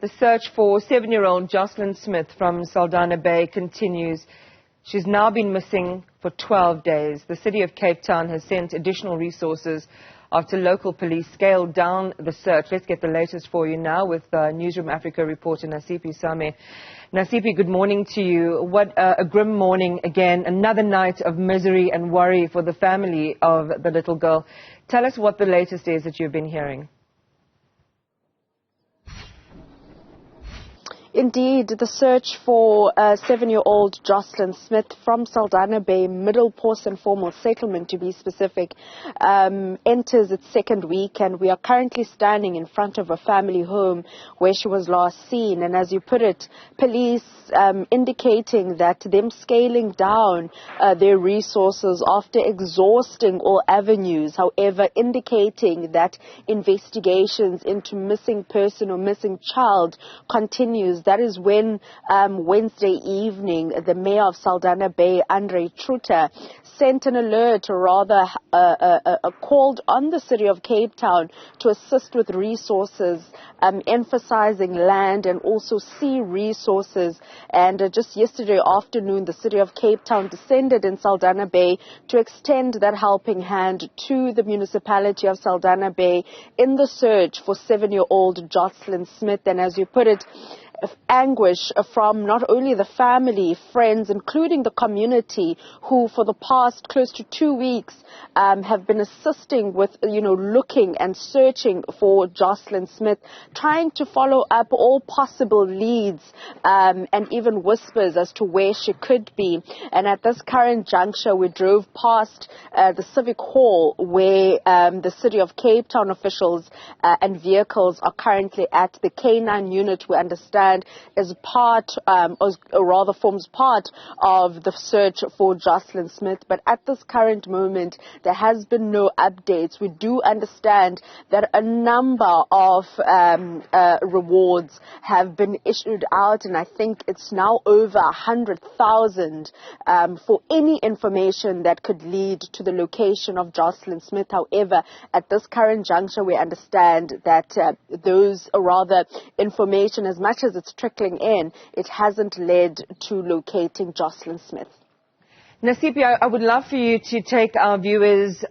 The search for 7-year-old Joslin Smith from Saldanha Bay continues. She's now been missing for 12 days. The city of Cape Town has sent additional resources after local police scaled down the search. Let's get the latest for you now with Newzroom Afrika reporter Nasiphi Same. Nasiphi, good morning to you. What a grim morning again. Another night of misery and worry for the family of the little girl. Tell us what the latest is that you've been hearing. Indeed, the search for 7-year-old Joslin Smith from Saldanha Bay, Middle Post and Formal Settlement to be specific, enters its second week, and we are currently standing in front of a family home where she was last seen. And as you put it, police indicating that them scaling down their resources after exhausting all avenues, however, indicating that investigations into missing person or missing child continues. That is when Wednesday evening, the mayor of Saldanha Bay, Andre Truter, sent an alert, or rather called on the city of Cape Town to assist with resources, emphasizing land and also sea resources. And just yesterday afternoon, the city of Cape Town descended in Saldanha Bay to extend that helping hand to the municipality of Saldanha Bay in the search for 7-year-old Joslin Smith. And as you put it, anguish from not only the family, friends, including the community, who for the past close to 2 weeks have been assisting with, looking and searching for Joslin Smith, trying to follow up all possible leads and even whispers as to where she could be. And at this current juncture, we drove past the Civic Hall where the City of Cape Town officials and vehicles are currently at. The K9 unit, we understand, is part, or rather forms part of the search for Joslin Smith. But at this current moment, there has been no updates. We do understand that a number of rewards have been issued out, and I think it's now over 100,000 for any information that could lead to the location of Joslin Smith. However, at this current juncture, we understand that those, or rather information, as much as it's trickling in, it hasn't led to locating Joslin Smith. Nasiphi, I would love for you to take our viewers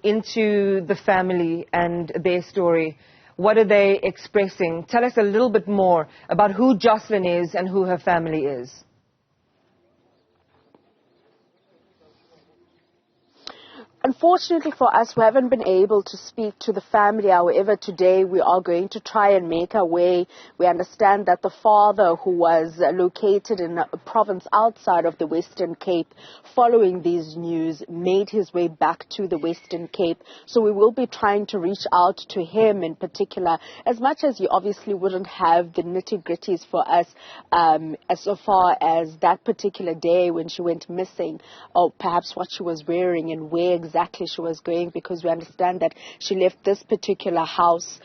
into the family and their story. What are they expressing? Tell us a little bit more about who Joslin is and who her family is. Unfortunately for us, we haven't been able to speak to the family. However, today we are going to try and make our way. We understand that the father, who was located in a province outside of the Western Cape, following these news, made his way back to the Western Cape. So we will be trying to reach out to him in particular, as much as you obviously wouldn't have the nitty-gritties for us as so far as that particular day when she went missing, or perhaps what she was wearing and where exactly she was going, because we understand that she left this particular house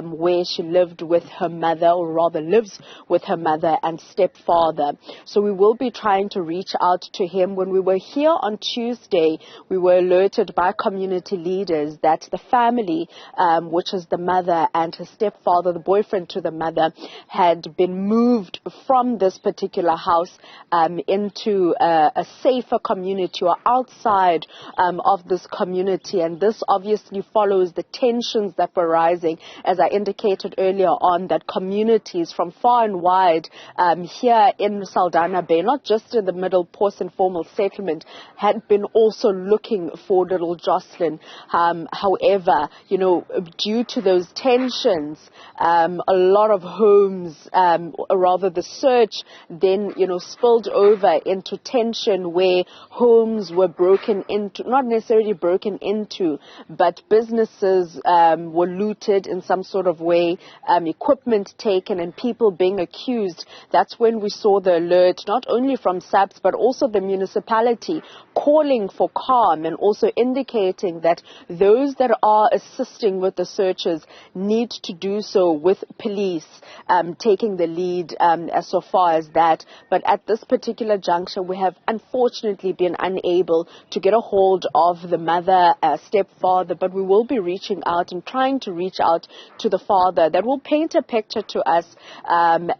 where she lived with her mother, or rather lives with her mother and stepfather. So we will be trying to reach out to him. When we were here on Tuesday, we were alerted by community leaders that the family, which is the mother and her stepfather, the boyfriend to the mother, had been moved from this particular house into a safer community, or outside of this community. And this obviously follows the tensions that were rising, as I indicated earlier on, that communities from far and wide here in Saldanha Bay, not just in the Middle Post and Formal Settlement, had been also looking for little Joslin. However, due to those tensions, a lot of homes, or rather the search then, spilled over into tension, where homes were broken into, not necessarily broken into, but businesses were looted in some sort of way, equipment taken, and people being accused. That's when we saw the alert, not only from SAPS, but also the municipality calling for calm, and also indicating that those that are assisting with the searches need to do so with police taking the lead as so far as that. But at this particular juncture, we have unfortunately been unable to get a hold of the mother, stepfather, but we will be reaching out and trying to reach out to the father that will paint a picture to us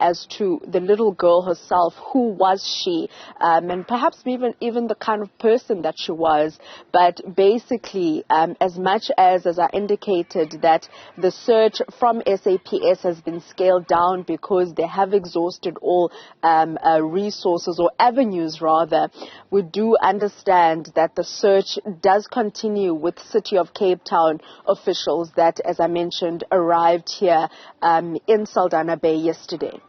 as to the little girl herself. Who was she? And perhaps even the kind of person that she was. But basically, as much as I indicated that the search from SAPS has been scaled down because they have exhausted all resources or avenues rather, we do understand that the search does continue with City of Cape Town officials that, as I mentioned, arrived here in Saldanha Bay yesterday.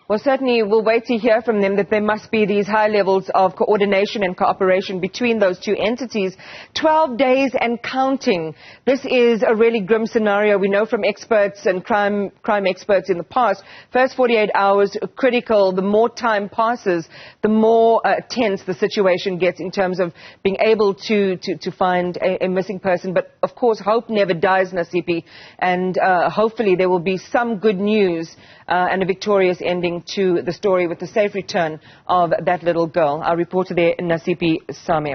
Well, certainly we'll wait to hear from them that there must be these high levels of coordination and cooperation between those two entities. 12 days and counting. This is a really grim scenario. We know from experts and crime experts in the past, first 48 hours are critical. The more time passes, the more tense the situation gets in terms of being able to find a missing person. But, of course, hope never dies, Nasiphi, and hopefully there will be some good news and a victorious ending to the story with the safe return of that little girl. Our reporter there, Nasiphi Same.